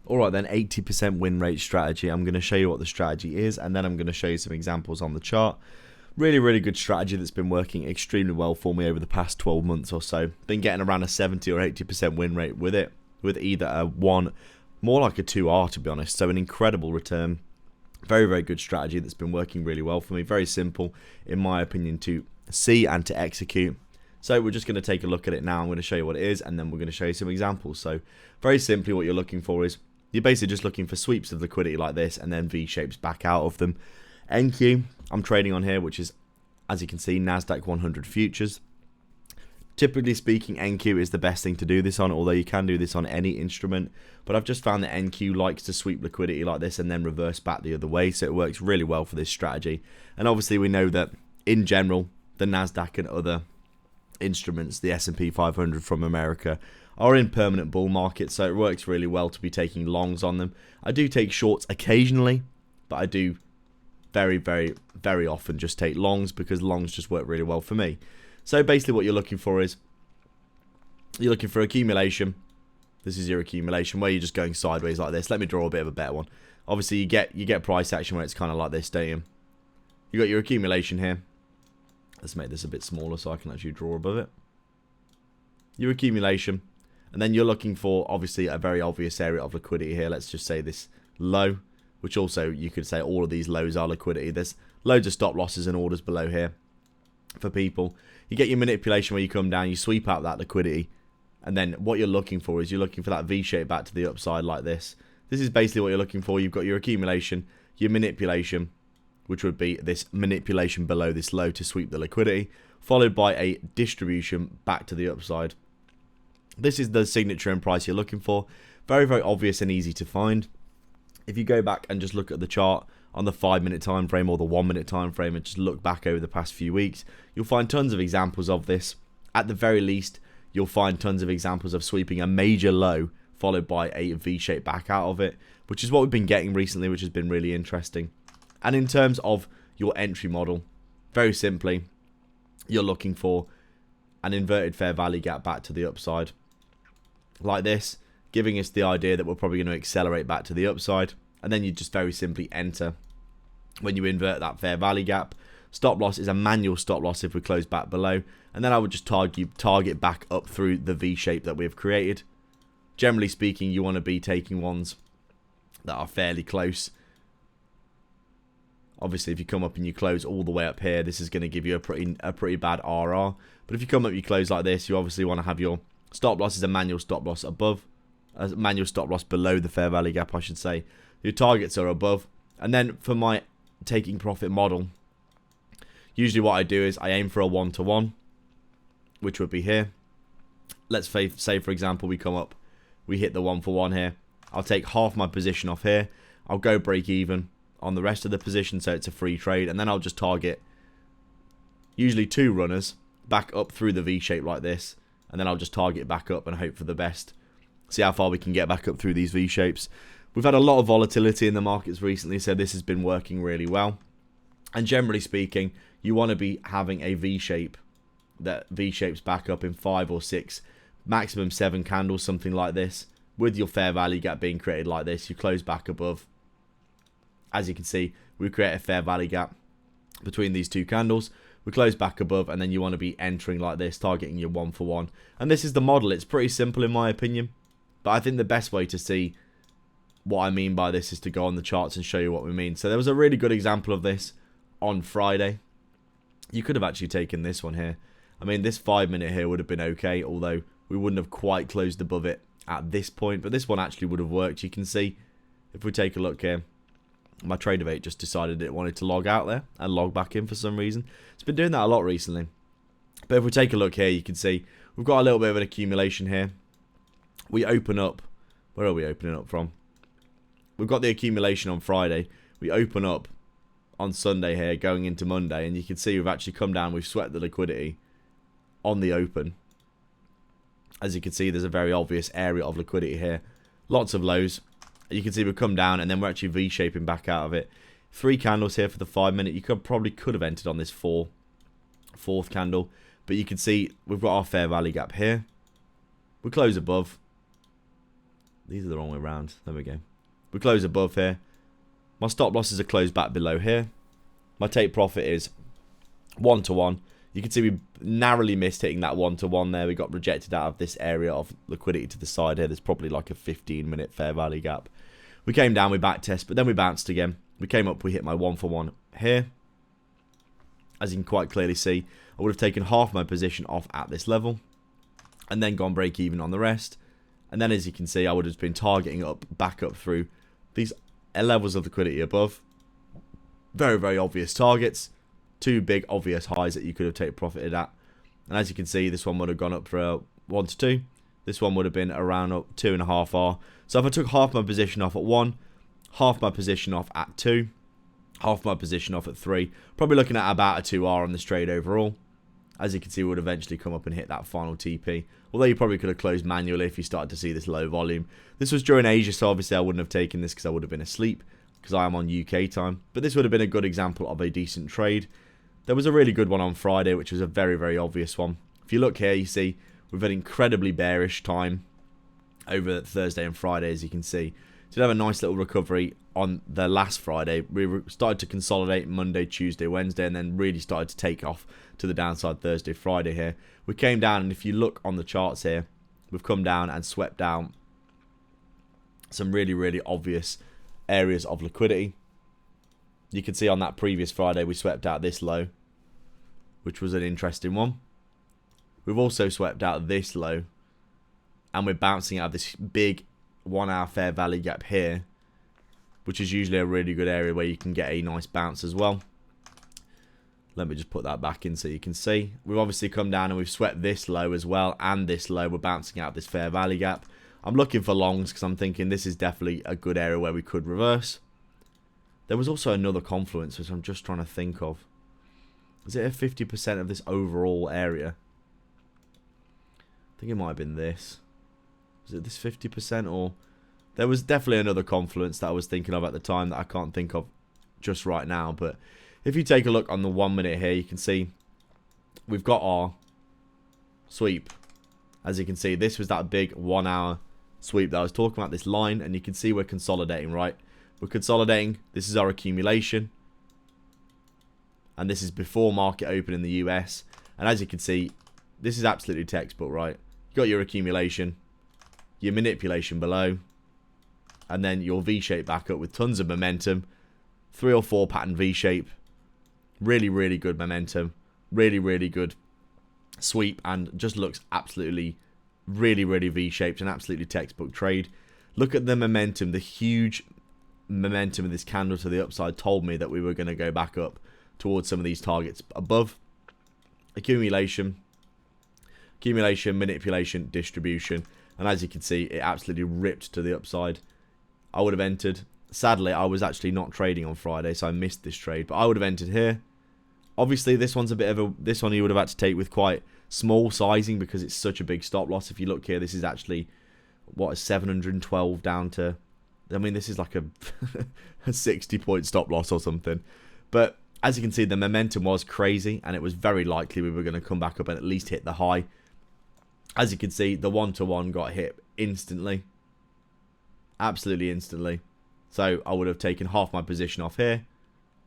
Alright then, 80% win rate strategy. I'm going to show you what the strategy is, and then I'm going to show you some examples on the chart. Really good strategy that's been working extremely well for me over the past 12 months or so. Been getting around a 70 or 80% win rate with it, with either a 1, more like a 2R to be honest. So an incredible return. Very good strategy that's been working really well for me. Very simple, in my opinion, to see and to execute. So we're just going to take a look at it now. I'm going to show you what it is, and then we're going to show you some examples. So very simply, what you're looking for is, you're basically just looking for sweeps of liquidity like this, and then V-shapes back out of them. NQ, I'm trading on here, which is, as you can see, NASDAQ 100 futures. Typically speaking, NQ is the best thing to do this on, although you can do this on any instrument. But I've just found that NQ likes to sweep liquidity like this and then reverse back the other way, so it works really well for this strategy. And obviously we know that, in general, the NASDAQ and other instruments, the S&P 500 from America, are in permanent bull markets, so it works really well to be taking longs on them. I do take shorts occasionally, but I do very often just take longs, because longs just work really well for me. So basically what you're looking for is, you're looking for accumulation. This is your accumulation, where you're just going sideways like this. Let me draw a bit of a better one. Obviously you get price action where it's kind of like this, don't you? You got your accumulation here. Let's make this a bit smaller so I can actually draw above it. Your accumulation. And then you're looking for, obviously, a very obvious area of liquidity here. Let's just say this low, which also you could say all of these lows are liquidity. There's loads of stop losses and orders below here for people. You get your manipulation where you come down, you sweep out that liquidity. And then what you're looking for is, you're looking for that V-shape back to the upside like this. This is basically what you're looking for. You've got your accumulation, your manipulation, which would be this manipulation below this low to sweep the liquidity, followed by a distribution back to the upside. This is the signature and price you're looking for. Very obvious and easy to find. If you go back and just look at the chart on the 5-minute time frame or the 1-minute time frame, and just look back over the past few weeks, you'll find tons of examples of this. At the very least, you'll find tons of examples of sweeping a major low followed by a V-shape back out of it, which is what we've been getting recently, which has been really interesting. And in terms of your entry model, very simply, you're looking for an inverted fair value gap back to the upside like this, giving us the idea that we're probably going to accelerate back to the upside. And then you just very simply enter when you invert that fair value gap. Stop loss is a manual stop loss if we close back below, and then I would just target back up through the V shape that we've created. Generally speaking, you want to be taking ones that are fairly close. Obviously, if you come up and you close all the way up here, this is going to give you a pretty bad RR. But if you come up and you close like this, you obviously want to have your stop loss is a manual stop loss above, a manual stop loss below the fair value gap, I should say. Your targets are above. And then for my taking profit model, usually what I do is I aim for a 1-to-1, which would be here. Let's say for example, we come up, we hit the 1-for-1 here. I'll take half my position off here. I'll go break even on the rest of the position, so it's a free trade, and then I'll just target usually 2 runners back up through the V shape like this, and then I'll just target back up and hope for the best. See how far we can get back up through these V shapes. We've had a lot of volatility in the markets recently, so this has been working really well. And generally speaking, you want to be having a V shape that V shapes back up in 5 or 6, maximum 7 candles, something like this, with your fair value gap being created like this. You close back above. As you can see, we create a fair value gap between these 2 candles. We close back above, and then you want to be entering like this, targeting your 1-for-1. And this is the model. It's pretty simple in my opinion. But I think the best way to see what I mean by this is to go on the charts and show you what we mean. So there was a really good example of this on Friday. You could have actually taken this one here. I mean, this 5-minute here would have been okay, although we wouldn't have quite closed above it at this point. But this one actually would have worked. You can see, if we take a look here, my trader 8 just decided it wanted to log out there and log back in for some reason. It's been doing that a lot recently. But if we take a look here, you can see we've got a little bit of an accumulation here. We open up. Where are we opening up from? We've got the accumulation on Friday. We open up on Sunday here, going into Monday, and you can see we've actually come down. We've swept the liquidity on the open. As you can see, there's a very obvious area of liquidity here. Lots of lows. You can see we've come down, and then we're actually V-shaping back out of it. 3 candles here for the 5-minute. You probably could have entered on this fourth candle, but you can see we've got our fair value gap here. We close above. These are the wrong way around. There we go. We close above here. My stop losses are closed back below here. My take profit is 1 to 1. You can see we narrowly missed hitting that 1 to 1 there. We got rejected out of this area of liquidity to the side here. There's probably like a 15-minute fair value gap. We came down, we back test, but then we bounced again. We came up, we hit my 1 for 1 here. As you can quite clearly see, I would have taken half my position off at this level and then gone break even on the rest. And then as you can see, I would have been targeting up, back up through these levels of liquidity above. Very, very obvious targets. Two big obvious highs that you could have taken profited at. And as you can see, this one would have gone up for 1 to 2. This one would have been around 2.5 R. So if I took half my position off at 1, half my position off at 2, half my position off at 3, probably looking at about a 2 R on this trade overall. As you can see, we would eventually come up and hit that final TP. Although you probably could have closed manually if you started to see this low volume. This was during Asia, so obviously I wouldn't have taken this because I would have been asleep, because I am on UK time. But this would have been a good example of a decent trade. There was a really good one on Friday, which was a very, very obvious one. If you look here, you see we've had incredibly bearish time over Thursday and Friday, as you can see. Did have a nice little recovery on the last Friday. We started to consolidate Monday, Tuesday, Wednesday, and then really started to take off to the downside Thursday, Friday here. We came down, and if you look on the charts here, we've come down and swept down some really, really obvious areas of liquidity. You can see on that previous Friday, we swept out this low, which was an interesting one. We've also swept out this low, and we're bouncing out of this big 1 hour fair value gap here, which is usually a really good area where you can get a nice bounce as well. Let me just put that back in so you can see. We've obviously come down and we've swept this low as well, and this low. We're bouncing out of this fair value gap. I'm looking for longs because I'm thinking this is definitely a good area where we could reverse. There was also another confluence, which I'm just trying to think of. Is it a 50% of this overall area? I think it might have been this. Is it this 50% or... There was definitely another confluence that I was thinking of at the time that I can't think of just right now. But if you take a look on the 1 minute here, you can see we've got our sweep. As you can see, this was that big 1 hour sweep that I was talking about, this line. And you can see we're consolidating, right? We're consolidating. This is our accumulation. And this is before market open in the US. And as you can see, this is absolutely textbook, right? You got your accumulation, your manipulation below, and then your V-shape back up with tons of momentum. 3 or 4 pattern V-shape. Really, really good momentum. Really, really good sweep. And just looks absolutely, really, really V-shaped. An absolutely textbook trade. Look at the momentum. The huge momentum of this candle to the upside told me that we were going to go back up towards some of these targets above. Accumulation, manipulation, distribution. And as you can see, it absolutely ripped to the upside. I would have entered. Sadly, I was actually not trading on Friday, so I missed this trade. But I would have entered here. Obviously, this one's a bit of a... This one you would have had to take with quite small sizing because it's such a big stop loss. If you look here, this is actually, what, a 712 down to... I mean, this is like a 60-point stop loss or something. But as you can see, the momentum was crazy, and it was very likely we were going to come back up and at least hit the high. As you can see, the 1-to-1 got hit instantly. Absolutely instantly. So I would have taken half my position off here,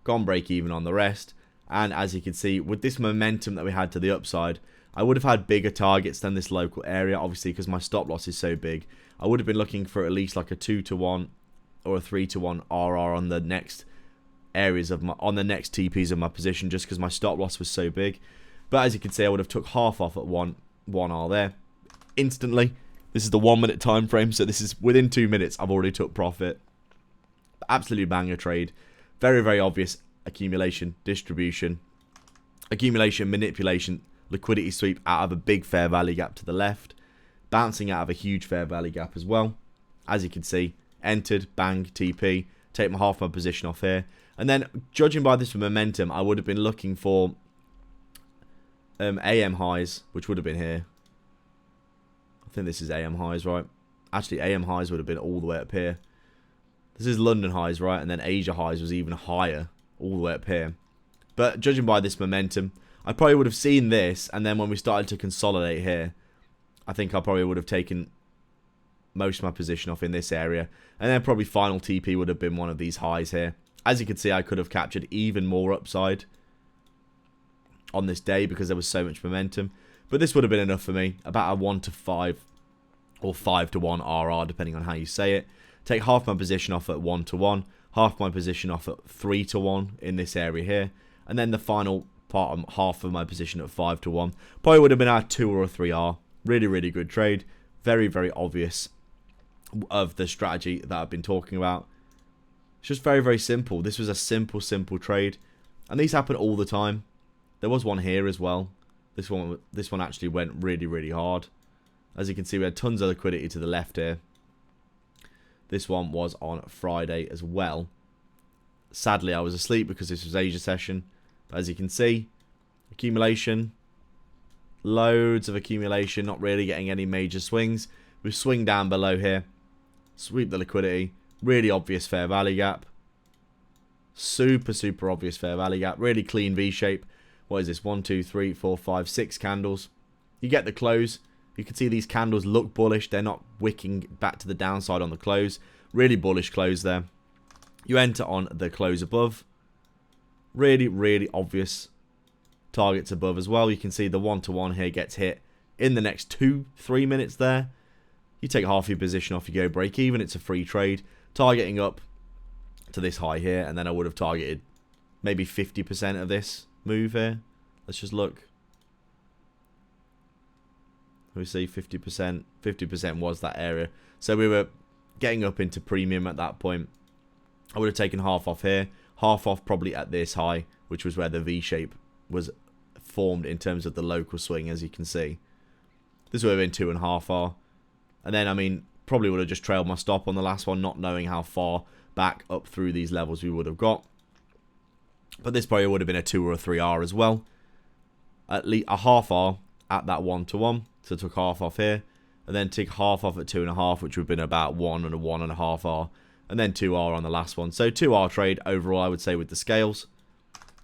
gone break even on the rest. And as you can see, with this momentum that we had to the upside, I would have had bigger targets than this local area, obviously, because my stop loss is so big. I would have been looking for at least like a 2-to-1 or a 3-to-1 RR on the next areas of my, on the next TPs of my position, just because my stop loss was so big. But as you can see, I would have took half off at 1R there instantly. This is the 1 minute time frame, so this is within 2 minutes I've already took profit. Absolutely banger trade. Very, very obvious accumulation, distribution, accumulation, manipulation, liquidity sweep out of a big fair value gap to the left, bouncing out of a huge fair value gap as well. As you can see, entered, bang, TP, take my half my position off here. And then, judging by this momentum, I would have been looking for AM highs, which would have been here. I think this is AM highs, right? Actually, AM highs would have been all the way up here. This is London highs, right? And then Asia highs was even higher, all the way up here. But judging by this momentum, I probably would have seen this, and then when we started to consolidate here, I think I probably would have taken most of my position off in this area. And then probably final TP would have been one of these highs here. As you can see, I could have captured even more upside on this day because there was so much momentum. But this would have been enough for me. About a 1 to 5 or 5 to 1 RR, depending on how you say it. Take half my position off at 1 to 1. Half my position off at 3 to 1 in this area here. And then the final part, half of my position at 5 to 1. Probably would have been a 2 or a 3R. Really, really good trade. Very, very obvious of the strategy that I've been talking about. It's just very, very simple. This was a simple trade. And these happen all the time. There was one here as well. This one actually went really, really hard. As you can see, we had tons of liquidity to the left here. This one was on Friday as well. Sadly, I was asleep because this was Asia session. But as you can see, accumulation. Loads of accumulation, not really getting any major swings. We swing down below here. Sweep the liquidity. Really obvious fair value gap. Super obvious fair value gap. Really clean V shape. What is this? 1, 2, 3, 4, 5, 6 candles. You get the close. You can see these candles look bullish. They're not wicking back to the downside on the close. Really bullish close there. You enter on the close above. Really obvious targets above as well. You can see the 1 to 1 here gets hit in the next 2-3 minutes there. You take half your position off, you go break even. It's a free trade. Targeting up to this high here, and then I would have targeted maybe 50% of this move here. Let's just look. We see 50%. 50% was that area. So we were getting up into premium at that point. I would have taken half off here. Half off probably at this high, which was where the V shape was formed in terms of the local swing, as you can see. This would have been 2.5R. And then, I mean, probably would have just trailed my stop on the last one, not knowing how far back up through these levels we would have got. But this probably would have been a 2 or a 3R as well. At least a half R at that 1 to 1. So I took half off here. And then took half off at 2.5, which would have been about 1 and a 1.5R. And then 2R on the last one. So 2R trade overall, I would say, with the scales.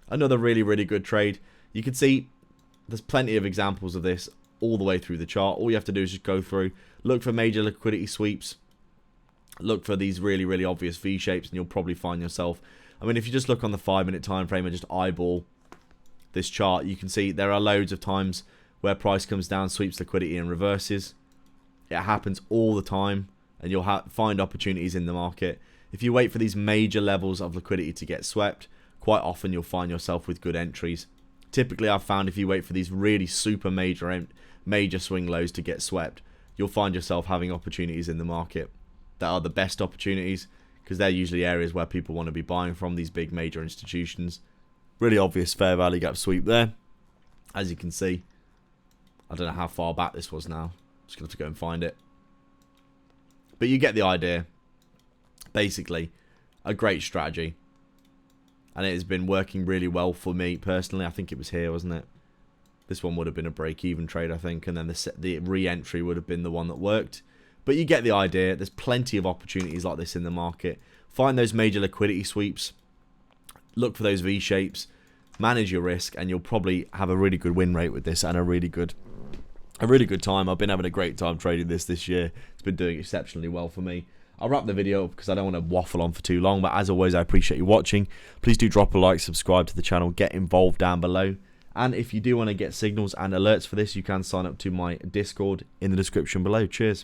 Another really good trade. You can see there's plenty of examples of this all the way through the chart. All you have to do is just go through, look for major liquidity sweeps, look for these really obvious V shapes, and you'll probably find yourself. I mean, if you just look on the 5-minute time frame and just eyeball this chart, you can see there are loads of times where price comes down, sweeps liquidity, and reverses. It happens all the time, and you'll find opportunities in the market. If you wait for these major levels of liquidity to get swept, quite often you'll find yourself with good entries. Typically, I've found if you wait for these really super major swing lows to get swept, you'll find yourself having opportunities in the market that are the best opportunities, because they're usually areas where people want to be buying from, these big major institutions. Really obvious fair value gap sweep there, as you can see. I don't know how far back this was now. Just going to have to go and find it. But you get the idea. Basically, a great strategy. And it has been working really well for me personally. I think it was here, wasn't it? This one would have been a break-even trade, I think. And then the re-entry would have been the one that worked. But you get the idea. There's plenty of opportunities like this in the market. Find those major liquidity sweeps. Look for those V-shapes. Manage your risk. And you'll probably have a really good win rate with this. And a really good time. I've been having a great time trading this year. It's been doing exceptionally well for me. I'll wrap the video up because I don't want to waffle on for too long. But as always, I appreciate you watching. Please do drop a like, subscribe to the channel, get involved down below. And if you do want to get signals and alerts for this, you can sign up to my Discord in the description below. Cheers.